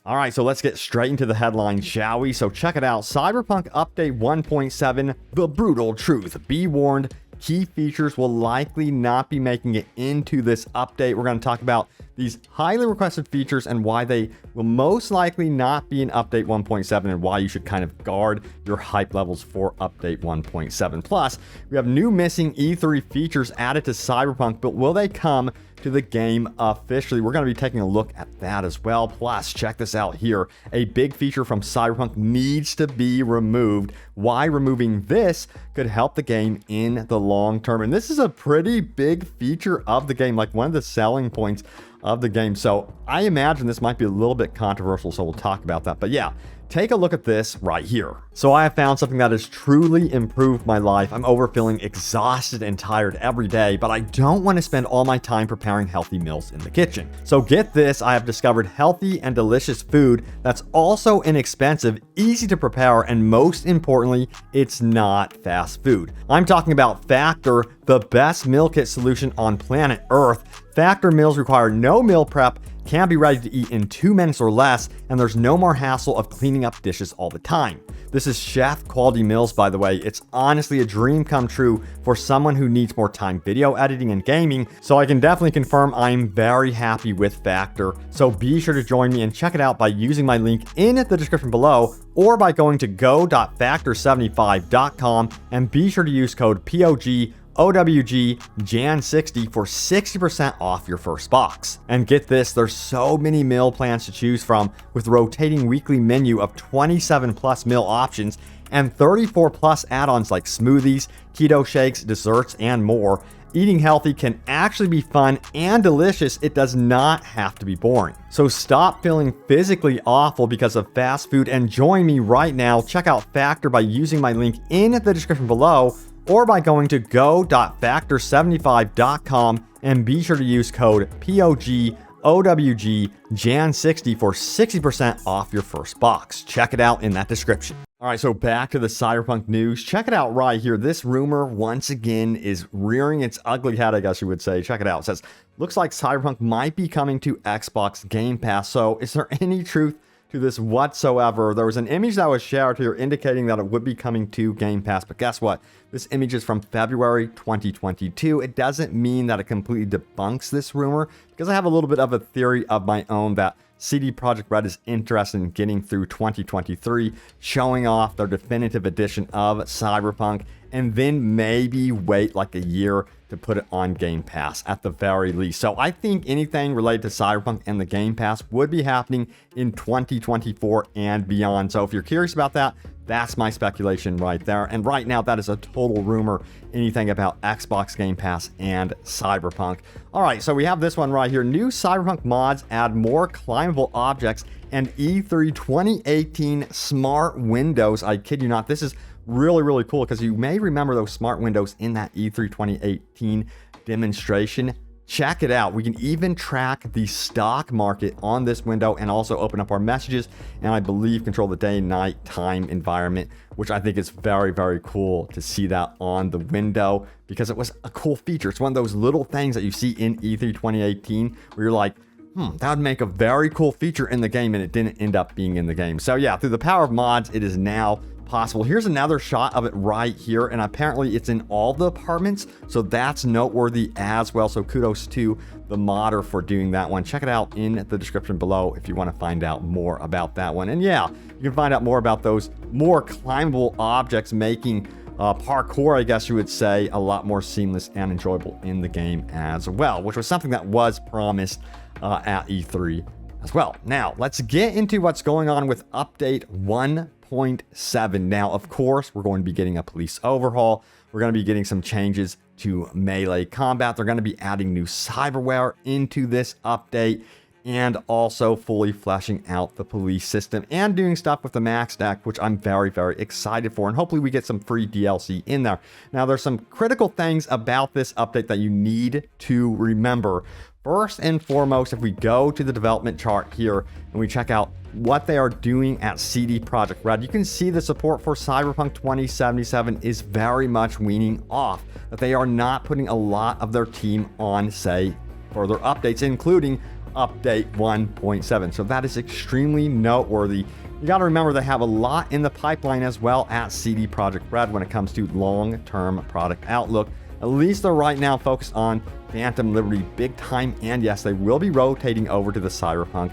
All right, so let's get straight into the headline, shall we? So check it out. Cyberpunk Update 1.7, the brutal truth. Be warned, key features will likely not be making it into this update. We're going to talk about these highly requested features and why they will most likely not be in Update 1.7 and why you should kind of guard your hype levels for Update 1.7. Plus, we have new missing E3 features added to Cyberpunk, but will they come to the game officially? We're going to be taking a look at that as well. Plus, check this out here. A big feature from Cyberpunk needs to be removed. Why removing this could help the game in the long term. And this is a pretty big feature of the game, like one of the selling points of the game. So I imagine this might be a little bit controversial, so we'll talk about that. But yeah, take a look at this right here. So I have found something that has truly improved my life. I'm over feeling exhausted and tired every day, but I don't want to spend all my time preparing healthy meals in the kitchen. So get this, I have discovered healthy and delicious food that's also inexpensive, easy to prepare, and most importantly, it's not fast food. I'm talking about Factor, the best meal kit solution on planet Earth. Factor meals require no meal prep, can be ready to eat in 2 minutes or less, and there's no more hassle of cleaning up dishes all the time. This is chef quality meals, by the way. It's honestly a dream come true for someone who needs more time video editing and gaming, so I can definitely confirm I'm very happy with Factor. So be sure to join me and check it out by using my link in the description below or by going to go.factor75.com and be sure to use code POGOWGJAN60 for 60% off your first box. And get this, there's so many meal plans to choose from with rotating weekly menu of 27 plus meal options and 34 plus add-ons like smoothies, keto shakes, desserts, and more. Eating healthy can actually be fun and delicious. It does not have to be boring. So stop feeling physically awful because of fast food and join me right now. Check out Factor by using my link in the description below or by going to go.factor75.com and be sure to use code POGOWGJAN60 for 60% off your first box. Check it out in that description. All right, so back to the Cyberpunk news. Check it out right here. This rumor, once again, is rearing its ugly head, I guess you would say. Check it out. It says, looks like Cyberpunk might be coming to Xbox Game Pass. So is there any truth to this whatsoever? There was an image that was shared here indicating that it would be coming to Game Pass, but guess what? This image is from February 2022. It doesn't mean that it completely debunks this rumor, because I have a little bit of a theory of my own that CD Projekt RED is interested in getting through 2023, showing off their definitive edition of Cyberpunk, and then maybe wait like a year to put it on Game Pass at the very least. So I think anything related to Cyberpunk and the Game Pass would be happening in 2024 and beyond. So if you're curious about that, that's my speculation right there. And right now, that is a total rumor, anything about Xbox Game Pass and Cyberpunk. All right, so we have this one right here. New Cyberpunk mods add more climbable objects and E3 2018 smart windows. I kid you not, this is really, really cool because you may remember those smart windows in that E3 2018 demonstration. Check it out. We can even track the stock market on this window and also open up our messages and I believe control the day and night time environment, which I think is very, very cool to see that on the window because it was a cool feature. It's one of those little things that you see in E3 2018 where you're like, that would make a very cool feature in the game, and it didn't end up being in the game. So yeah, through the power of mods, it is now possible. Here's another shot of it right here, and apparently it's in all the apartments, so that's noteworthy as well. So kudos to the modder for doing that one. Check it out in the description below if you want to find out more about that one. And yeah, you can find out more about those more climbable objects, making parkour, I guess you would say, a lot more seamless and enjoyable in the game as well, which was something that was promised at E3 as well. Now, let's get into what's going on with Update 1.7. Now, of course, we're going to be getting a police overhaul. We're going to be getting some changes to melee combat. They're going to be adding new cyberware into this update and also fully fleshing out the police system and doing stuff with the max deck, which I'm very, very excited for. And hopefully we get some free DLC in there. Now, there's some critical things about this update that you need to remember. First and foremost, if we go to the development chart here and we check out what they are doing at CD Projekt RED, you can see the support for Cyberpunk 2077 is very much weaning off, that they are not putting a lot of their team on, say, further updates, including update 1.7. So that is extremely noteworthy. You got to remember they have a lot in the pipeline as well at CD Projekt RED when it comes to long-term product outlook. At least they're right now focused on Phantom Liberty big time, and yes, they will be rotating over to the Cyberpunk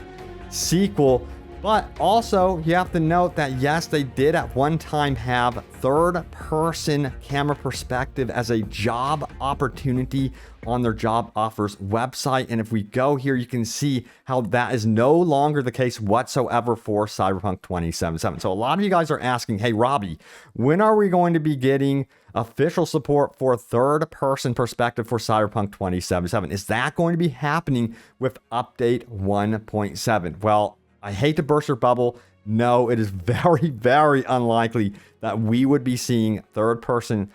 sequel. But also, you have to note that yes, they did at one time have third-person camera perspective as a job opportunity on their job offers website. And if we go here, you can see how that is no longer the case whatsoever for Cyberpunk 2077. So a lot of you guys are asking, hey, Robbie, when are we going to be getting official support for third-person perspective for Cyberpunk 2077? Is that going to be happening with update 1.7? Well, I hate to burst your bubble. No, it is very, very unlikely that we would be seeing third-person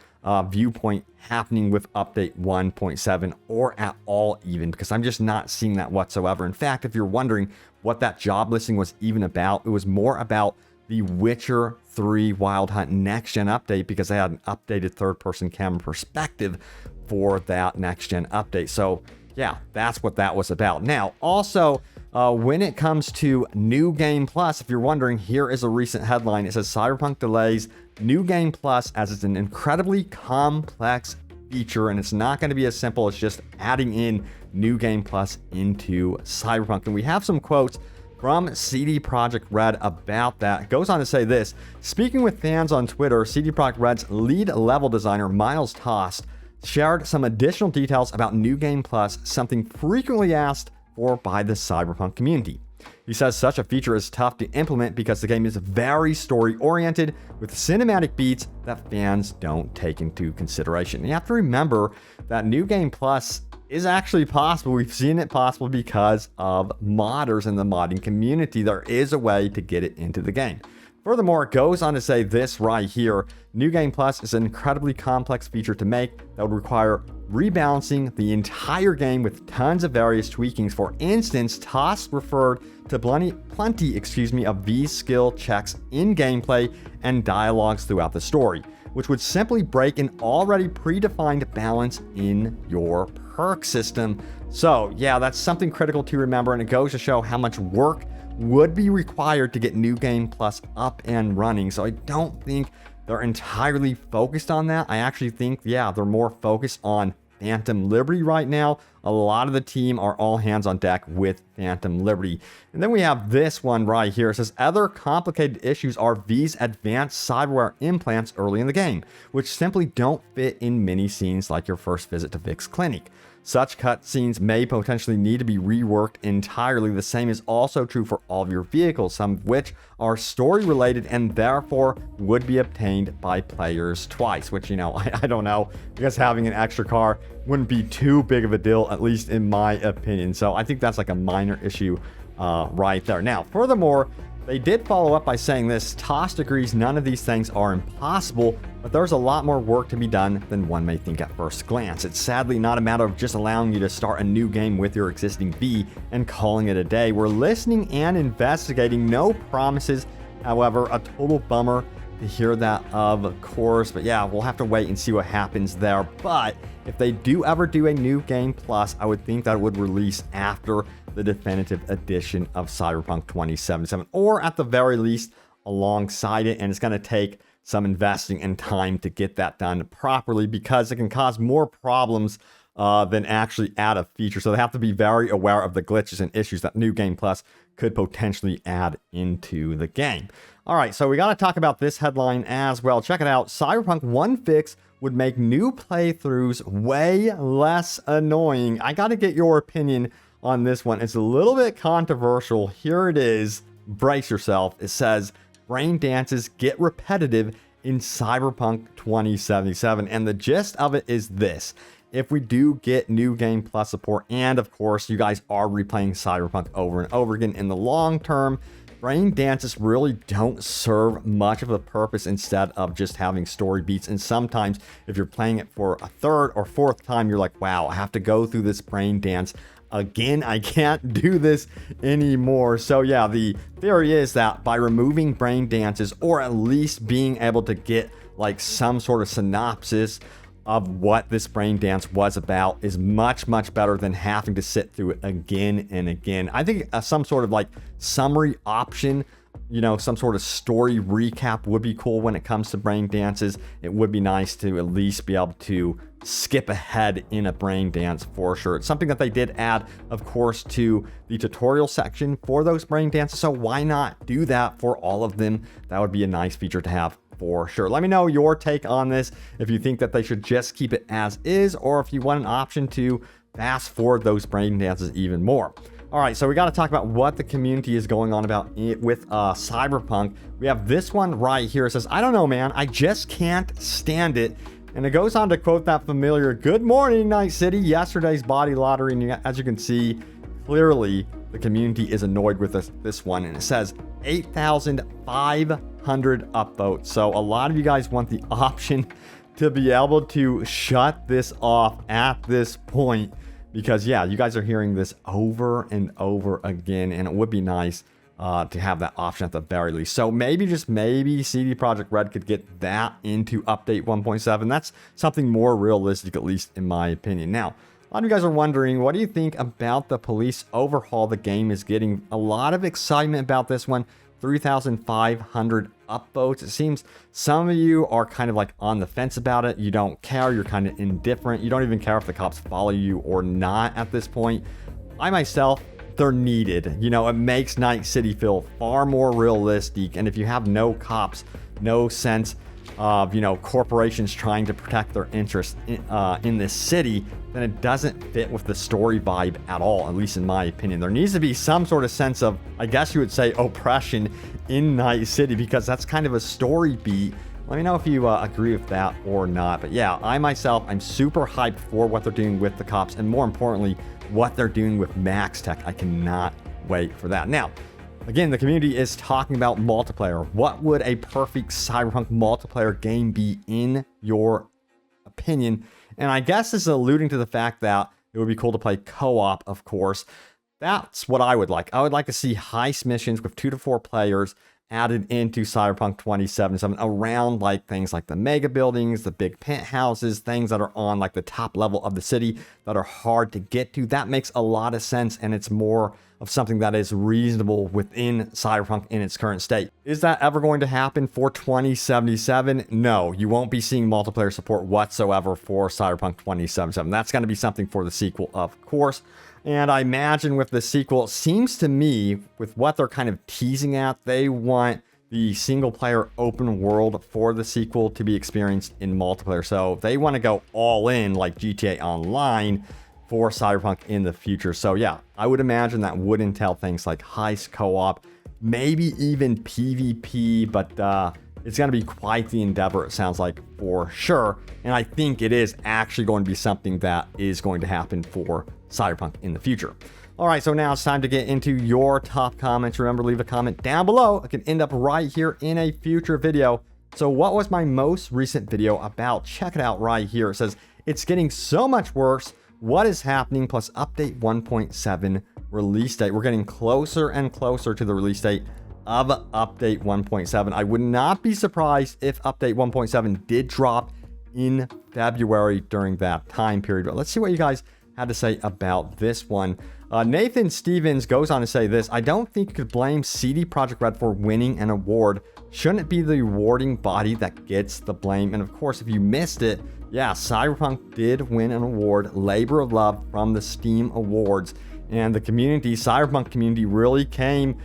viewpoint happening with update 1.7 or at all even, because I'm just not seeing that whatsoever. In fact, if you're wondering what that job listing was even about, it was more about the Witcher 3 Wild Hunt next-gen update, because they had an updated third-person camera perspective for that next-gen update. So yeah, that's what that was about. Now, also, when it comes to New Game Plus, if you're wondering, here is a recent headline. It says Cyberpunk delays New Game Plus as it's an incredibly complex feature, and it's not going to be as simple as just adding in New Game Plus into Cyberpunk. And we have some quotes from CD Projekt RED about that. It goes on to say this: speaking with fans on Twitter, CD Projekt RED's lead level designer Miles Tost shared some additional details about New Game Plus, something frequently asked for by the Cyberpunk community. He says such a feature is tough to implement because the game is very story-oriented with cinematic beats that fans don't take into consideration. You have to remember that New Game Plus is actually possible. We've seen it possible because of modders in the modding community. There is a way to get it into the game. Furthermore, it goes on to say this right here: New Game Plus is an incredibly complex feature to make that would require rebalancing the entire game with tons of various tweakings. For instance, Toss referred to plenty of V-skill checks in gameplay and dialogues throughout the story, which would simply break an already predefined balance in your perk system. So yeah, that's something critical to remember, and it goes to show how much work would be required to get New Game Plus up and running. So I don't think they're entirely focused on that. I actually think, yeah, they're more focused on Phantom Liberty right now. A lot of the team are all hands on deck with Phantom Liberty. And then we have this one right here. It says other complicated issues are V's advanced cyberware implants early in the game, which simply don't fit in many scenes like your first visit to Vic's clinic. Such cutscenes may potentially need to be reworked entirely. The same is also true for all of your vehicles, some of which are story related and therefore would be obtained by players twice, which, you know, I don't know, because having an extra car wouldn't be too big of a deal, at least in my opinion. So I think that's like a minor issue right there. Now, furthermore, they did follow up by saying this: Tost agrees none of these things are impossible, but there's a lot more work to be done than one may think at first glance. It's sadly not a matter of just allowing you to start a new game with your existing V and calling it a day. We're listening and investigating. No promises, however. A total bummer to hear that, of course. But yeah, we'll have to wait and see what happens there. But if they do ever do a New Game Plus, I would think that it would release after the definitive edition of Cyberpunk 2077, or at the very least alongside it. And it's going to take some investing and time to get that done properly, because it can cause more problems than actually add a feature. So they have to be very aware of the glitches and issues that New Game Plus could potentially add into the game. All right, so we got to talk about this headline as well. Check it out. Cyberpunk one fix would make new playthroughs way less annoying. I got to get your opinion on this one. It's a little bit controversial. Here it is. Brace yourself. It says brain dances get repetitive in Cyberpunk 2077. And the gist of it is this: if we do get New Game Plus support, and of course you guys are replaying Cyberpunk over and over again in the long term, brain dances really don't serve much of a purpose instead of just having story beats. And sometimes if you're playing it for a third or fourth time, you're like, wow, I have to go through this brain dance again. I can't do this anymore. So yeah, the theory is that by removing brain dances, or at least being able to get like some sort of synopsis of what this brain dance was about is much, much better than having to sit through it again and again. I think some sort of like summary option, you know, some sort of story recap would be cool when it comes to brain dances. It would be nice to at least be able to skip ahead in a brain dance for sure. It's something that they did add, of course, to the tutorial section for those brain dances. So why not do that for all of them? That would be a nice feature to have for sure. Let me know your take on this. If you think that they should just keep it as is, or if you want an option to fast forward those brain dances even more. All right, so we got to talk about what the community is going on about with Cyberpunk. We have this one right here. It says, I don't know, man. I just can't stand it. And it goes on to quote that familiar, good morning, Night City, yesterday's body lottery. And as you can see, clearly the community is annoyed with this one. And it says 8,500 upvotes. So a lot of you guys want the option to be able to shut this off at this point. Because, yeah, you guys are hearing this over and over again. And it would be nice to have that option at the very least. So maybe, just maybe, CD Projekt RED could get that into update 1.7. That's something more realistic, at least in my opinion. Now, a lot of you guys are wondering, what do you think about the police overhaul the game is getting? A lot of excitement about this one. 3,500 upvotes. It seems some of you are kind of like on the fence about it. You don't care. You're kind of indifferent. You don't even care if the cops follow you or not at this point. I myself, they're needed. You know, it makes Night City feel far more realistic. And if you have no cops, no sense of, you know, corporations trying to protect their interests in this city, then it doesn't fit with the story vibe at all, at least in my opinion. There needs to be some sort of sense of, I guess you would say, oppression in Night City, because that's kind of a story beat. Let me know if you agree with that or not. But yeah, I myself, I'm super hyped for what they're doing with the cops, and more importantly, what they're doing with Max Tech. I cannot wait for that. Now, again, the community is talking about multiplayer. What would a perfect Cyberpunk multiplayer game be in your opinion? And I guess this is alluding to the fact that it would be cool to play co-op, of course. That's what I would like. I would like to see heist missions with 2 to 4 players added into Cyberpunk 2077 around like things like the mega buildings, the big penthouses, things that are on like the top level of the city that are hard to get to. That makes a lot of sense, and it's more of something that is reasonable within Cyberpunk in its current state. Is that ever going to happen for 2077? No, you won't be seeing multiplayer support whatsoever for Cyberpunk 2077. That's going to be something for the sequel, of course. And I imagine with the sequel, it seems to me, with what they're kind of teasing at, they want the single player open world for the sequel to be experienced in multiplayer. So they want to go all in like GTA Online for Cyberpunk in the future. So yeah, I would imagine that would entail things like heist co-op, maybe even PvP, but it's going to be quite the endeavor, it sounds like, for sure. And I think it is actually going to be something that is going to happen for Cyberpunk in the future. All right, so now it's time to get into your top comments. Remember, leave a comment down below. It can end up right here in a future video. So what was my most recent video about? Check it out right here. It says, it's getting so much worse. What is happening? Plus update 1.7 release date. We're getting closer and closer to the release date of update 1.7. I would not be surprised if update 1.7 did drop in February during that time period. But let's see what you guys had to say about this one. Nathan Stevens goes on to say this: I don't think you could blame CD Projekt RED for winning an award. Shouldn't it be the awarding body that gets the blame? And of course, if you missed it, yeah, Cyberpunk did win an award, Labor of Love, from the Steam Awards. And the community, Cyberpunk community, really came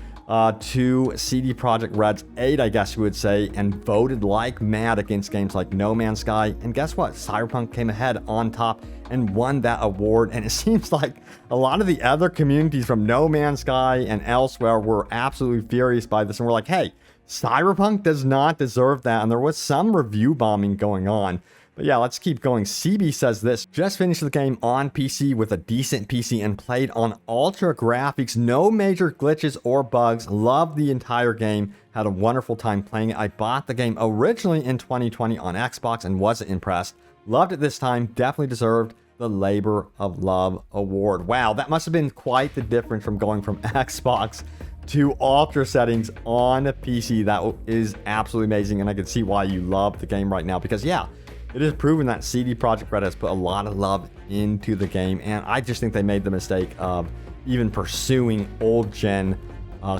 to CD Projekt RED's aid, I guess you would say, and voted like mad against games like No Man's Sky. And guess what? Cyberpunk came ahead on top and won that award. And it seems like a lot of the other communities from No Man's Sky and elsewhere were absolutely furious by this. And we're like, hey, Cyberpunk does not deserve that. And there was some review bombing going on. But yeah, let's keep going. CB says this: just finished the game on PC with a decent PC and played on ultra graphics, no major glitches or bugs. Loved the entire game, had a wonderful time playing it. I bought the game originally in 2020 on Xbox and wasn't impressed. Loved it this time, definitely deserved the Labor of Love award. Wow, that must have been quite the difference from going from Xbox to ultra settings on a PC. That is absolutely amazing, and I can see why you love the game right now, because yeah, it is proven that CD Projekt RED has put a lot of love into the game, and I just think they made the mistake of even pursuing old gen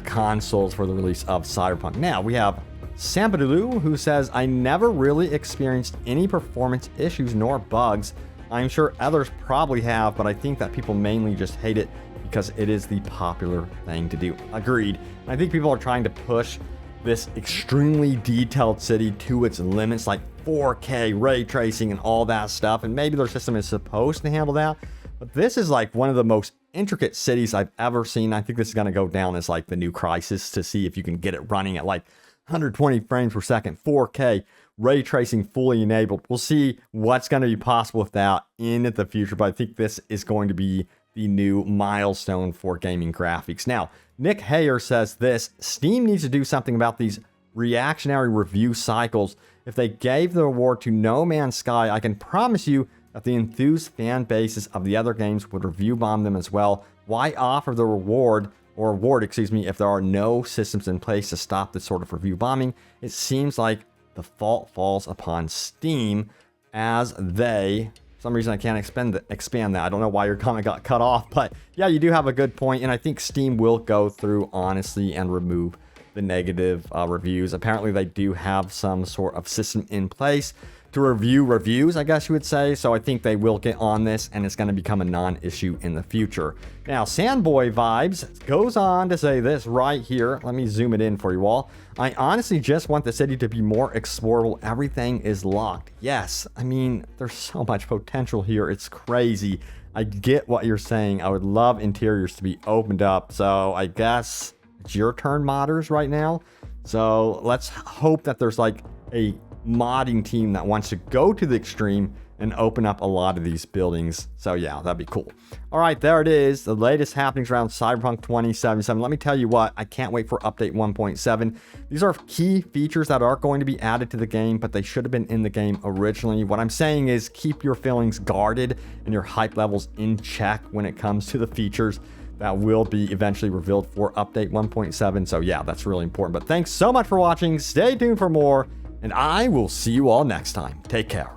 consoles for the release of Cyberpunk. Now we have Sampadulu, who says, I never really experienced any performance issues nor bugs. I'm sure others probably have, but I think that people mainly just hate it because it is the popular thing to do. Agreed. I think people are trying to push this extremely detailed city to its limits, like 4K ray tracing and all that stuff, and maybe their system is supposed to handle that, but this is like one of the most intricate cities I've ever seen. I think this is going to go down as like the new Crisis, to see if you can get it running at like 120 frames per second, 4K, ray tracing fully enabled. We'll see what's going to be possible with that in the future, but I think this is going to be the new milestone for gaming graphics. Now, Nick Hayer says this, Steam needs to do something about these reactionary review cycles. If they gave the award to No Man's Sky, I can promise you that the enthused fan bases of the other games would review bomb them as well. Why offer the award, if there are no systems in place to stop this sort of review bombing? It seems like the fault falls upon Steam, as they, for some reason I can't expand that. I don't know why your comment got cut off, but yeah, you do have a good point, and I think Steam will go through honestly and remove the negative reviews. Apparently they do have some sort of system in place to review reviews, I guess you would say. So I think they will get on this, and it's going to become a non-issue in the future. Now, Sandboy Vibes goes on to say this right here. Let me zoom it in for you all. I honestly just want the city to be more explorable. Everything is locked. Yes, I mean, there's so much potential here. It's crazy. I get what you're saying. I would love interiors to be opened up. So I guess it's your turn, modders, right now. So let's hope that there's like a modding team that wants to go to the extreme and open up a lot of these buildings. So yeah, that'd be cool. All right, there it is, the latest happenings around Cyberpunk 2077. Let me tell you what, I can't wait for update 1.7. These are key features that are going to be added to the game, but they should have been in the game originally. What I'm saying is keep your feelings guarded and your hype levels in check when it comes to the features that will be eventually revealed for update 1.7. So yeah, that's really important. But thanks so much for watching. Stay tuned for more, and I will see you all next time. Take care.